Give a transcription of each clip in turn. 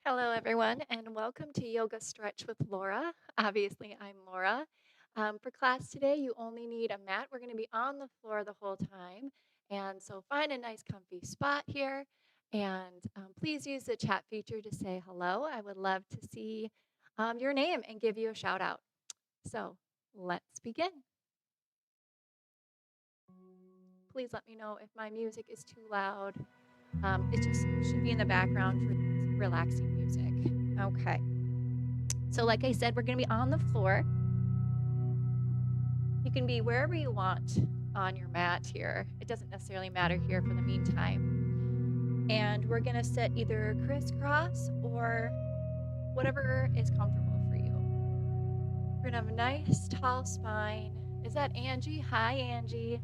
Hello, everyone, and welcome to Yoga Stretch with Laura. Obviously, I'm Laura. For class today, you only need a mat. We're going to be on the floor the whole time. And so find a nice, comfy spot here. And please use the chat feature to say hello. I would love to see your name and give you a shout out. So let's begin. Please let me know if my music is too loud. It just should be in the background for relaxing music. Okay. So, like I said, we're going to be on the floor. You can be wherever you want on your mat here. It doesn't necessarily matter here for the meantime. And we're going to sit either crisscross or whatever is comfortable for you. We're going to have a nice tall spine. Is that Angie? Hi, Angie.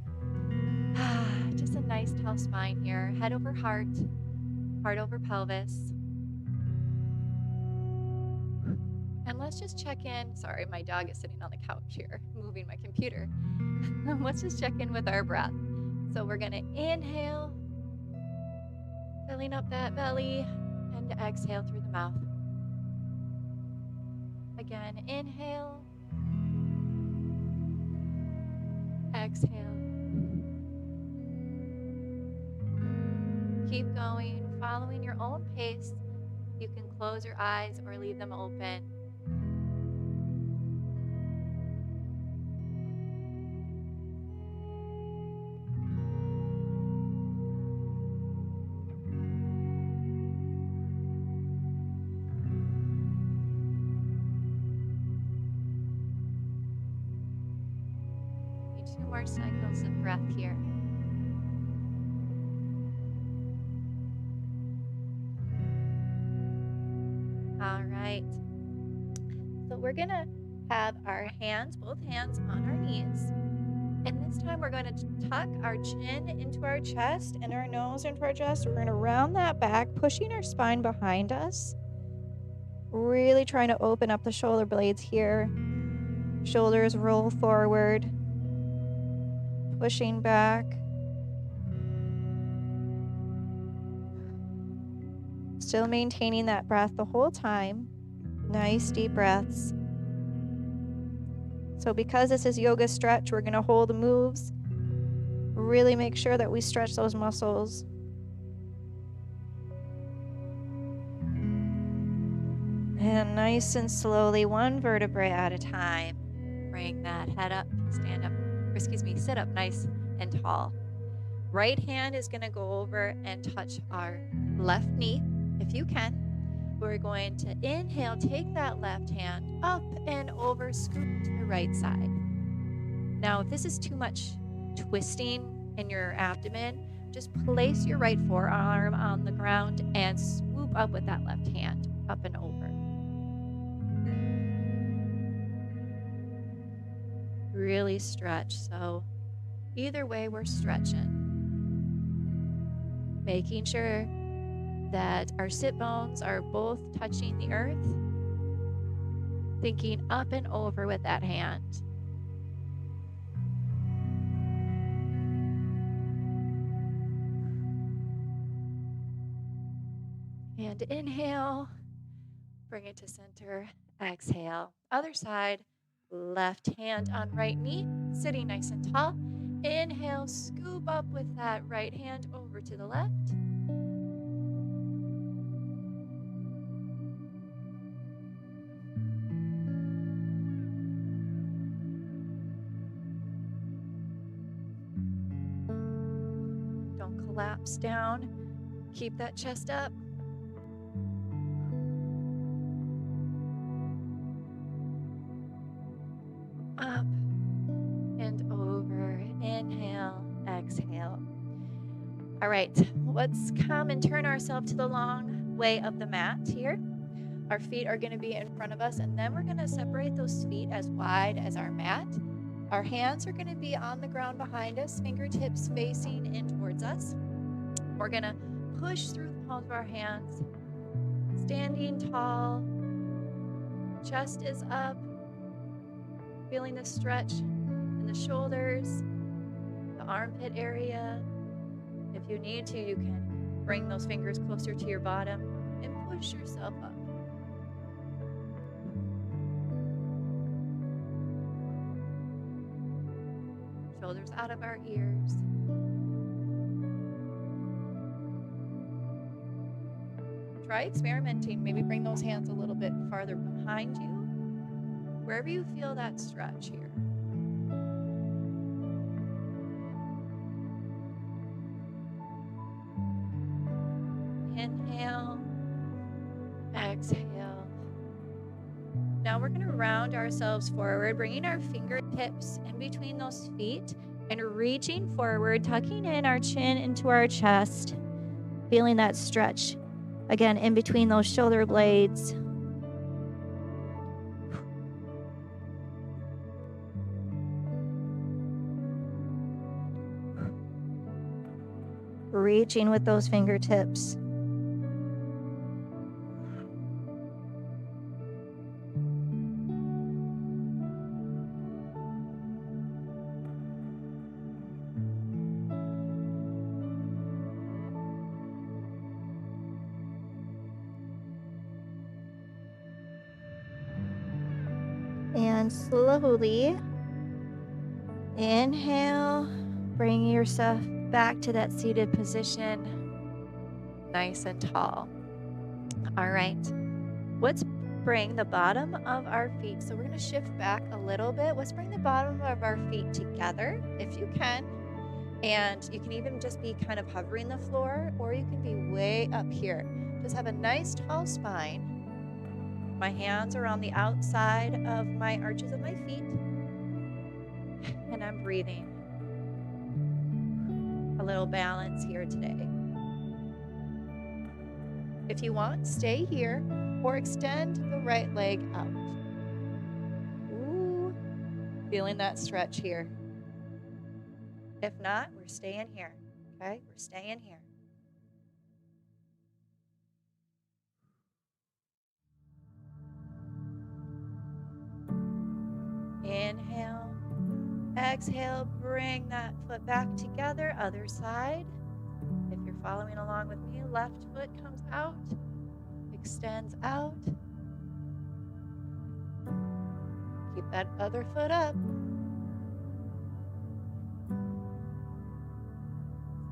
Just a nice tall spine here. Head over heart, heart over pelvis. And let's just check in. Sorry, my dog is sitting on the couch here, moving my computer. Let's just check in with our breath. So we're going to inhale, filling up that belly, and exhale through the mouth. Again, inhale, exhale. Keep going, following your own pace. You can close your eyes or leave them open. Two more cycles of breath here. All right. So we're going to have our hands, both hands on our knees. And this time we're going to tuck our chin into our chest and our nose into our chest. We're going to round that back, pushing our spine behind us. Really trying to open up the shoulder blades here. Shoulders roll forward. Pushing back. Still maintaining that breath the whole time. Nice deep breaths. So because this is yoga stretch, we're going to hold the moves. Really make sure that we stretch those muscles. And nice and slowly, one vertebrae at a time. Bring that head up, sit up nice and tall. Right hand is going to go over and touch our left knee, if you can. We're going to inhale, take that left hand up and over, scoot to the right side. Now, if this is too much twisting in your abdomen, just place your right forearm on the ground and swoop up with that left hand, up and over. Really stretch. So either way, we're stretching. Making sure that our sit bones are both touching the earth. Thinking up and over with that hand. And inhale, bring it to center, exhale. Other side, left hand on right knee, sitting nice and tall. Inhale, scoop up with that right hand over to the left. Don't collapse down. Keep that chest up. Up and over. Inhale, exhale. All right, let's come and turn ourselves to the long way of the mat here. Our feet are going to be in front of us, and then we're going to separate those feet as wide as our mat. Our hands are going to be on the ground behind us, fingertips facing in towards us. We're going to push through the palms of our hands, standing tall. Chest is up, feeling the stretch in the shoulders, the armpit area. If you need to, you can bring those fingers closer to your bottom and push push yourself up. Shoulders out of our ears. Try experimenting. Maybe bring those hands a little bit farther behind you, wherever you feel that stretch here. Inhale, exhale. Now we're going to round ourselves forward, bringing our fingertips in between those feet and reaching forward, tucking in our chin into our chest, feeling that stretch again in between those shoulder blades. Reaching with those fingertips. And slowly inhale, bring yourself back to that seated position, nice and tall. All right, let's bring the bottom of our feet. So we're going to shift back a little bit. Let's bring the bottom of our feet together if you can. And you can even just be kind of hovering the floor, or you can be way up here. Just have a nice tall spine. My hands are on the outside of my arches of my feet. And I'm breathing. A little balance here today. If you want, stay here or extend the right leg out. Ooh, feeling that stretch here. If not, we're staying here, okay? We're staying here. Inhale, exhale, bring that foot back together, other side. If you're following along with me, left foot comes out, extends out. Keep that other foot up.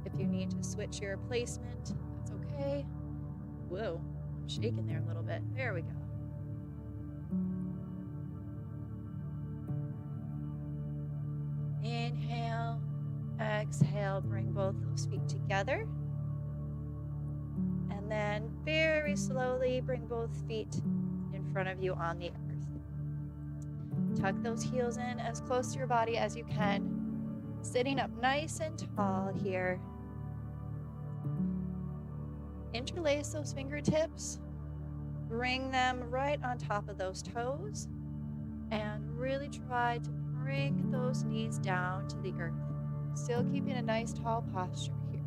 If you need to switch your placement, that's okay. Whoa, I'm shaking there a little bit. There we go. Inhale, exhale, bring both those feet together. And then very slowly bring both feet in front of you on the earth. Tuck those heels in as close to your body as you can. Sitting up nice and tall here. Interlace those fingertips. Bring them right on top of those toes. And really try to bring those knees down to the earth. Still keeping a nice tall posture here.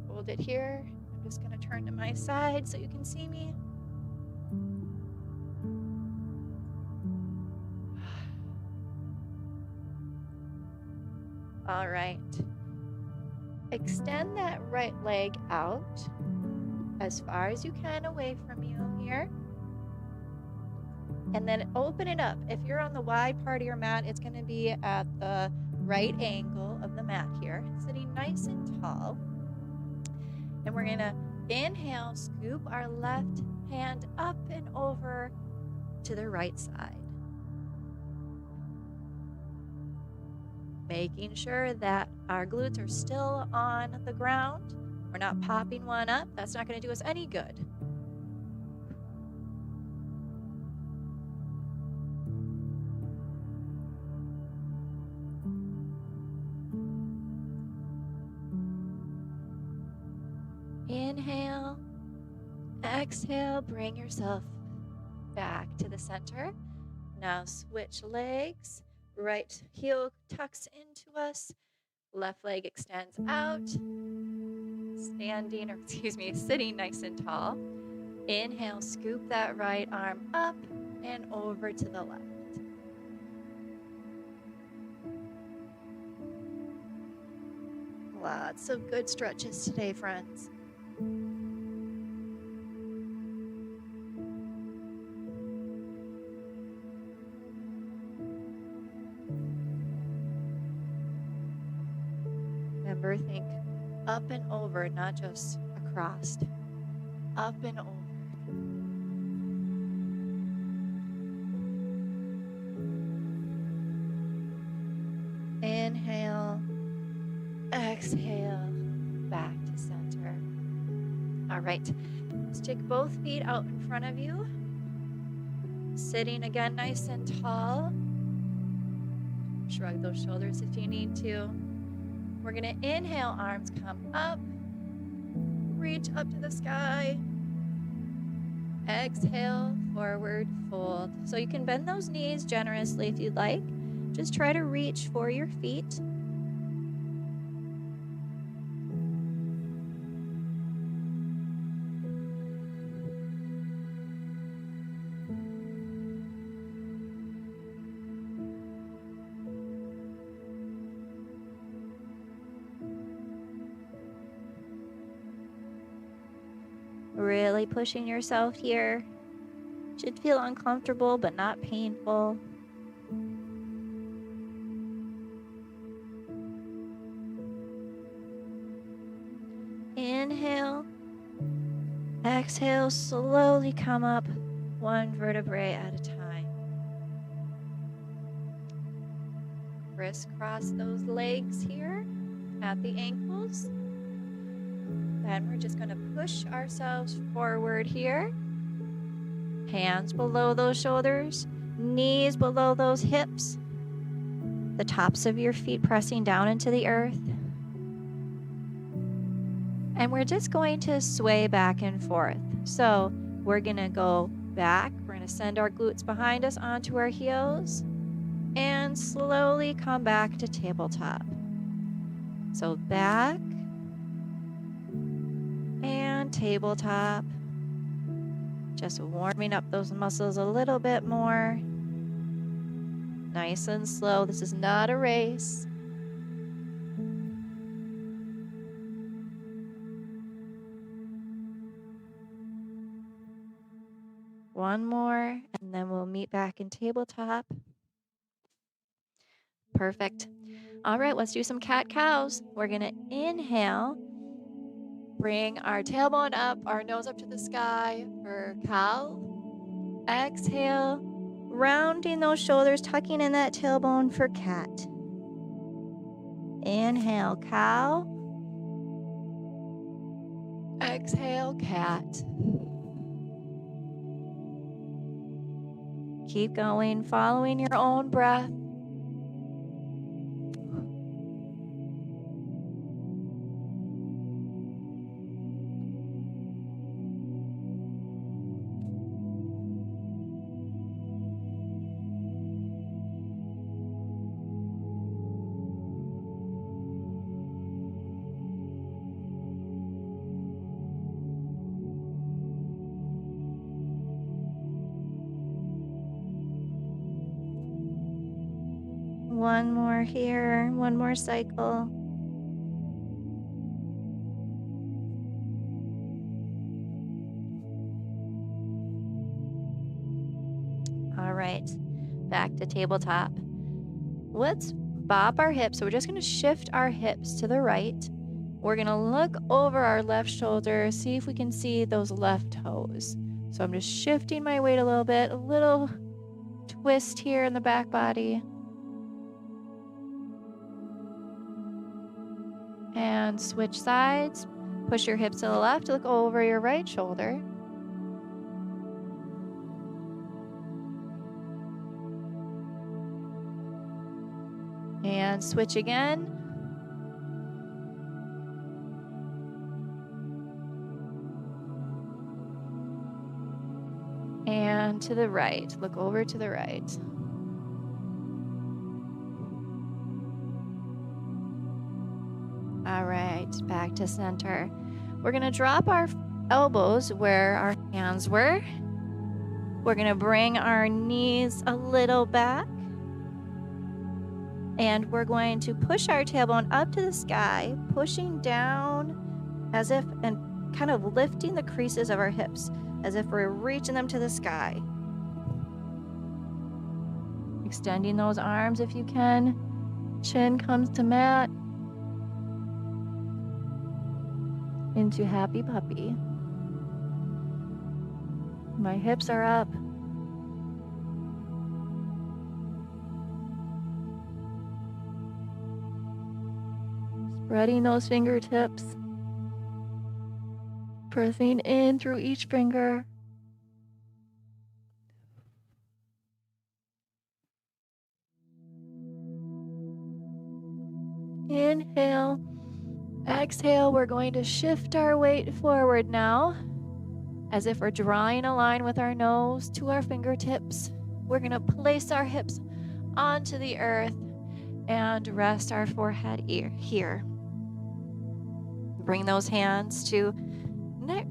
Hold it here. I'm just going to turn to my side so you can see me. All right. Extend that right leg out as far as you can away from you here. And then open it up. If you're on the wide part of your mat, it's going to be at the right angle of the mat here, sitting nice and tall. And we're going to inhale, scoop our left hand up and over to the right side. Making sure that our glutes are still on the ground. We're not popping one up. That's not going to do us any good. Inhale, exhale, bring yourself back to the center. Now switch legs. Right heel tucks into us. Left leg extends out. Sitting nice and tall. Inhale, scoop that right arm up and over to the left. Lots of good stretches today, friends. Remember, think up and over, not just across. Up and over. Inhale, exhale, back to center. All right, stick both feet out in front of you. Sitting again nice and tall. Shrug those shoulders if you need to. We're gonna inhale, arms come up. Reach up to the sky. Exhale, forward fold. So you can bend those knees generously if you'd like. Just try to reach for your feet. Really pushing yourself here. Should feel uncomfortable, but not painful. Inhale. Exhale, slowly come up one vertebrae at a time. Crisscross those legs here at the ankles. Then we're just going to push ourselves forward here. Hands below those shoulders, knees below those hips, the tops of your feet pressing down into the earth. And we're just going to sway back and forth. So we're going to go back. We're going to send our glutes behind us onto our heels and slowly come back to tabletop. So back and tabletop. Just warming up those muscles a little bit more. Nice and slow. This is not a race. One more, and then we'll meet back in tabletop. Perfect. All right, let's do some cat-cows. We're going to inhale. Bring our tailbone up, our nose up to the sky for cow. Exhale, rounding those shoulders, tucking in that tailbone for cat. Inhale, cow. Exhale, cat. Keep going, following your own breath. One more here, one more cycle. All right, back to tabletop. Let's bob our hips. So we're just going to shift our hips to the right. We're going to look over our left shoulder, see if we can see those left toes. So I'm just shifting my weight a little bit, a little twist here in the back body. And switch sides. Push your hips to the left, look over your right shoulder. And switch again. And to the right, look over to the right. All right, back to center. We're gonna drop our elbows where our hands were. We're going to bring our knees a little back. And we're going to push our tailbone up to the sky, pushing down as if, and kind of lifting the creases of our hips as if we're reaching them to the sky. Extending those arms if you can. Chin comes to mat. Into happy puppy. My hips are up. Spreading those fingertips. Pressing in through each finger. Inhale. Exhale, we're going to shift our weight forward now, as if we're drawing a line with our nose to our fingertips. We're going to place our hips onto the earth and rest our forehead here. Bring those hands to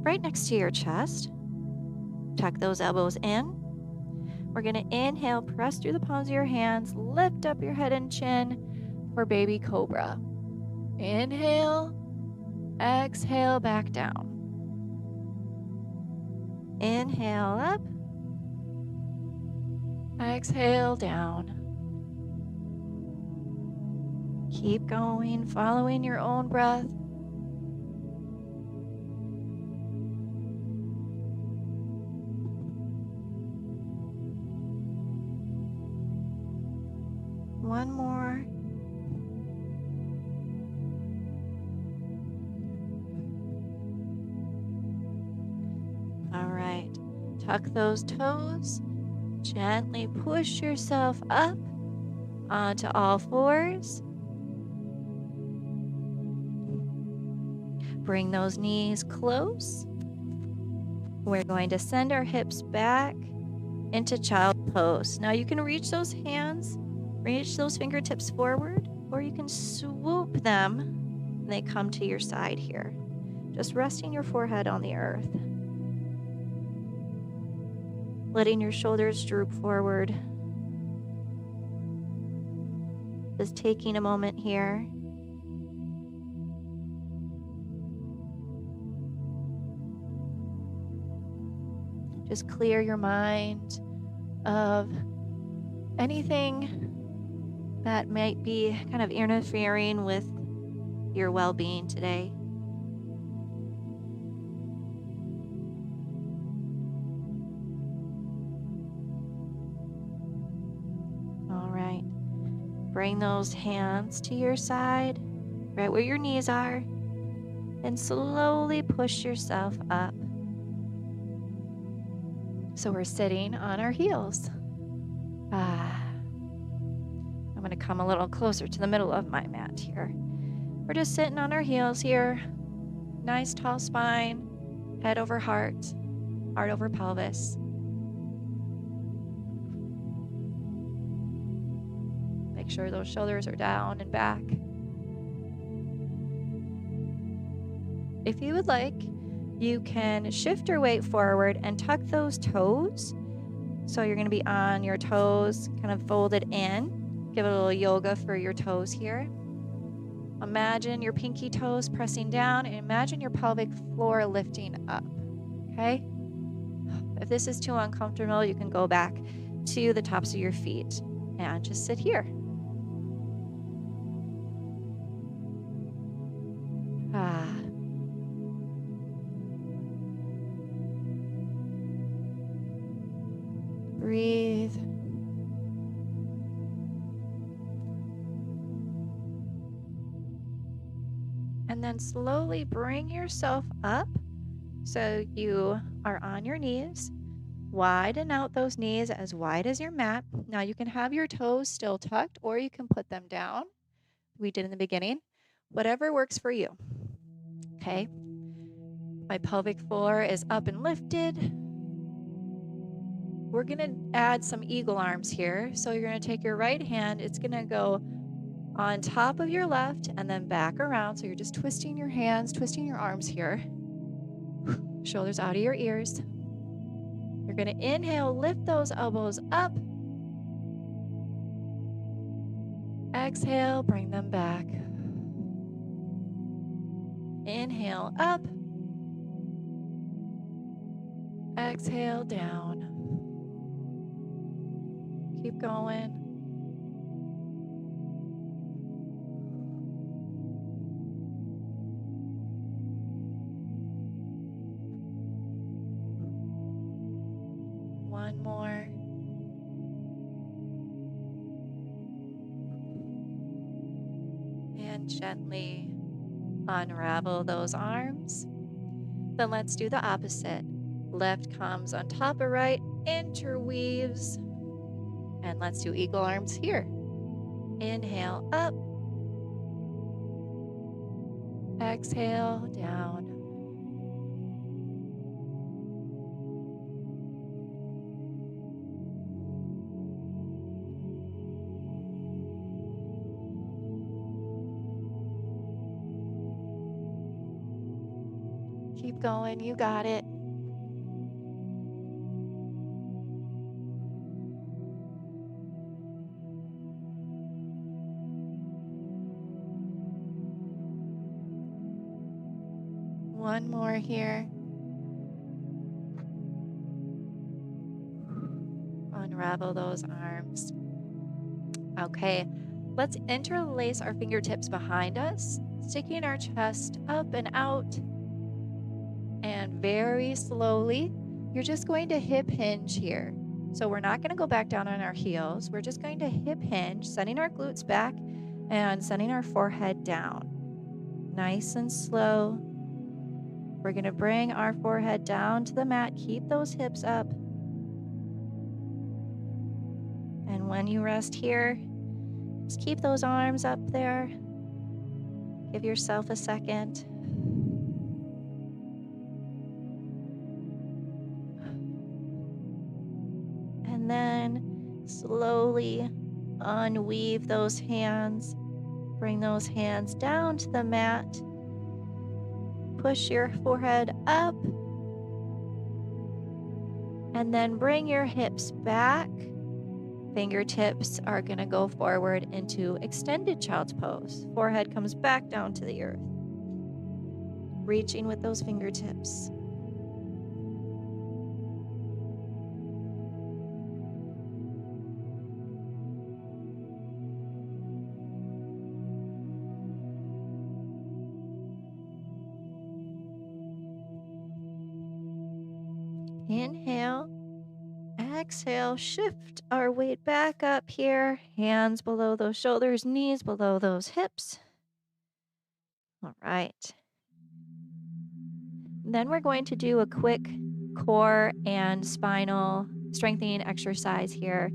right next to your chest. Tuck those elbows in. We're going to inhale, press through the palms of your hands, lift up your head and chin for baby cobra. Inhale, exhale, back down. Inhale up, exhale down. Keep going, following your own breath. One more. All right. Tuck those toes. Gently push yourself up onto all fours. Bring those knees close. We're going to send our hips back into child pose. Now you can reach those hands, reach those fingertips forward, or you can swoop them and they come to your side here. Just resting your forehead on the earth. Letting your shoulders droop forward. Just taking a moment here. Just clear your mind of anything that might be kind of interfering with your well-being today. All right. Bring those hands to your side, right where your knees are, and slowly push yourself up. So we're sitting on our heels. I'm going to come a little closer to the middle of my mat here. We're just sitting on our heels here. Nice tall spine, head over heart, heart over pelvis. Make sure those shoulders are down and back. If you would like, you can shift your weight forward and tuck those toes. So you're going to be on your toes, kind of folded in. Give it a little yoga for your toes here. Imagine your pinky toes pressing down and imagine your pelvic floor lifting up. Okay? If this is too uncomfortable, you can go back to the tops of your feet and just sit here. Breathe. And then slowly bring yourself up so you are on your knees. Widen out those knees as wide as your mat. Now you can have your toes still tucked or you can put them down. We did in the beginning. Whatever works for you. Okay. My pelvic floor is up and lifted. We're going to add some eagle arms here. So you're going to take your right hand. It's going to go on top of your left and then back around. So you're just twisting your hands, twisting your arms here. Shoulders out of your ears. You're going to inhale, lift those elbows up. Exhale, bring them back. Inhale, up. Exhale, down. Keep going. One more. And gently unravel those arms. Then let's do the opposite. Left comes on top of right, interweaves. And let's do eagle arms here. Inhale, up. Exhale, down. Keep going, you got it. One more here. Unravel those arms. Okay, let's interlace our fingertips behind us, sticking our chest up and out. And very slowly, you're just going to hip hinge here. So we're not going to go back down on our heels. We're just going to hip hinge, sending our glutes back and sending our forehead down. Nice and slow. We're going to bring our forehead down to the mat. Keep those hips up. And when you rest here, just keep those arms up there. Give yourself a second. And then slowly unweave those hands. Bring those hands down to the mat. Push your forehead up. And then bring your hips back. Fingertips are going to go forward into extended child's pose. Forehead comes back down to the earth. Reaching with those fingertips. Inhale. Exhale, shift our weight back up here. Hands below those shoulders, knees below those hips. All right. Then we're going to do a quick core and spinal strengthening exercise here.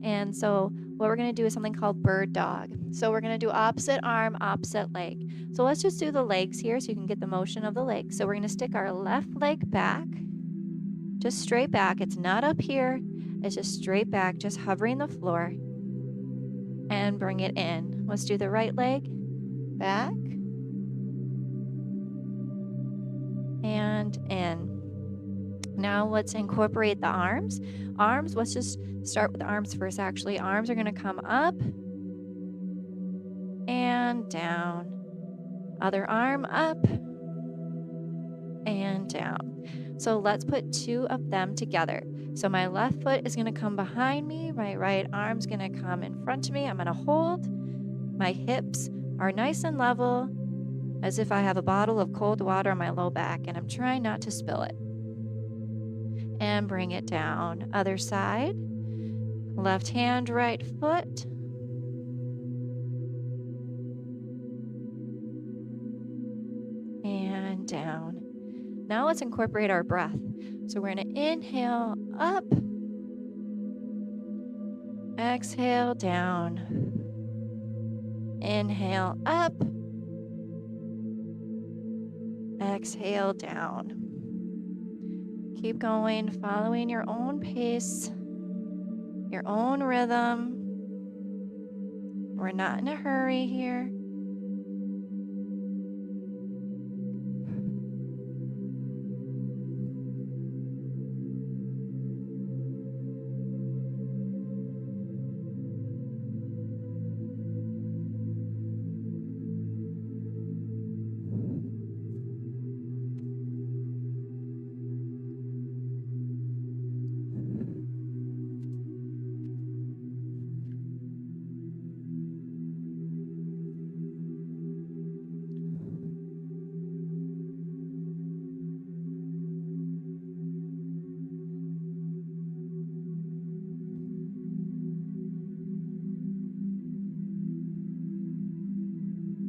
And so what we're going to do is something called bird dog. So we're going to do opposite arm, opposite leg. So let's just do the legs here so you can get the motion of the legs. So we're going to stick our left leg back, just straight back. It's not up here. It's just straight back, just hovering the floor, and bring it in. Let's do the right leg back and in. Now let's incorporate the arms. Arms, let's just start with the arms first actually. Arms are going to come up and down. Other arm up and down. So let's put two of them together. So my left foot is going to come behind me. My right arm's going to come in front of me. I'm going to hold. My hips are nice and level, as if I have a bottle of cold water on my low back, and I'm trying not to spill it. And bring it down. Other side. Left hand, right foot. And down. Now let's incorporate our breath. So we're going to inhale up. Exhale down. Inhale up. Exhale down. Keep going, following your own pace, your own rhythm. We're not in a hurry here.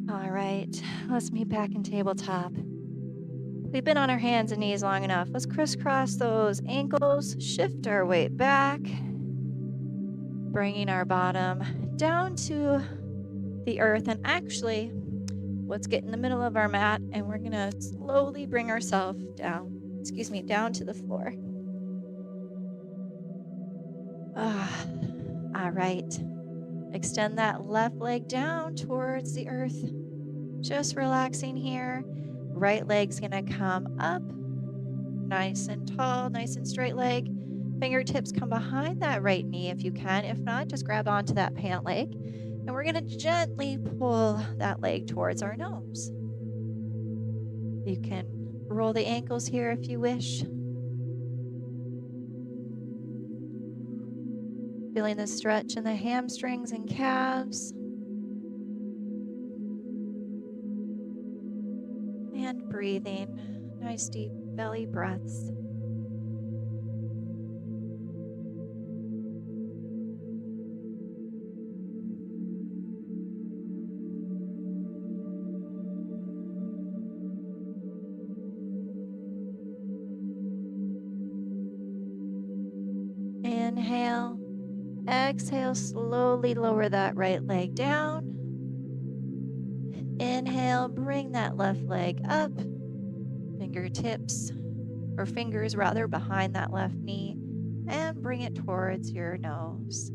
All right, let's meet back in tabletop. We've been on our hands and knees long enough. Let's crisscross those ankles, shift our weight back, bringing our bottom down to the earth. And actually, let's get in the middle of our mat and we're gonna slowly bring ourselves down to the floor. All right. Extend that left leg down towards the earth. Just relaxing here. Right leg's gonna come up. Nice and tall, nice and straight leg. Fingertips come behind that right knee if you can. If not, just grab onto that pant leg. And we're gonna gently pull that leg towards our nose. You can roll the ankles here if you wish. Feeling the stretch in the hamstrings and calves. And breathing. Nice deep belly breaths. Inhale. Exhale, slowly lower that right leg down. Inhale, bring that left leg up. Fingers rather, behind that left knee. And bring it towards your nose.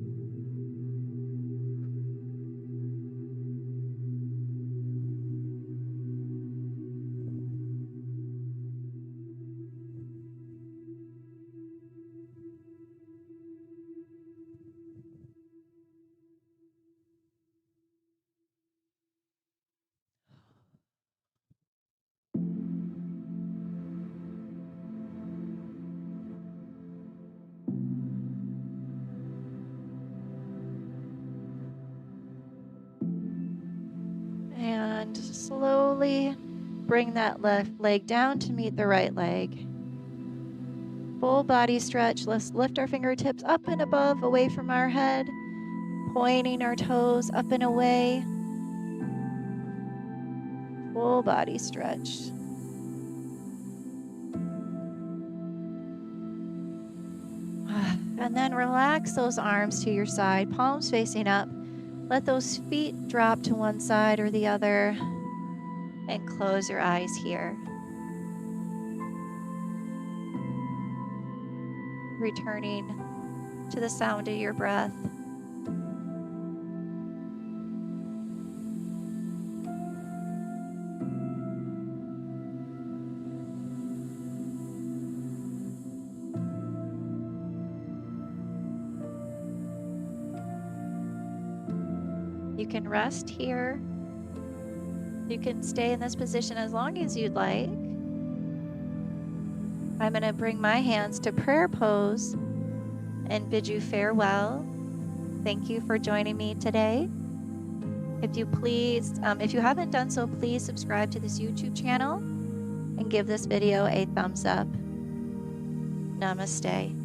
And slowly bring that left leg down to meet the right leg. Full body stretch. Let's lift our fingertips up and above, away from our head, pointing our toes up and away. Full body stretch. And then relax those arms to your side, palms facing up. Let those feet drop to one side or the other. And close your eyes here. Returning to the sound of your breath. You can rest here. You can stay in this position as long as you'd like. I'm going to bring my hands to prayer pose and bid you farewell. Thank you for joining me today. If you haven't done so, please subscribe to this YouTube channel and give this video a thumbs up. Namaste.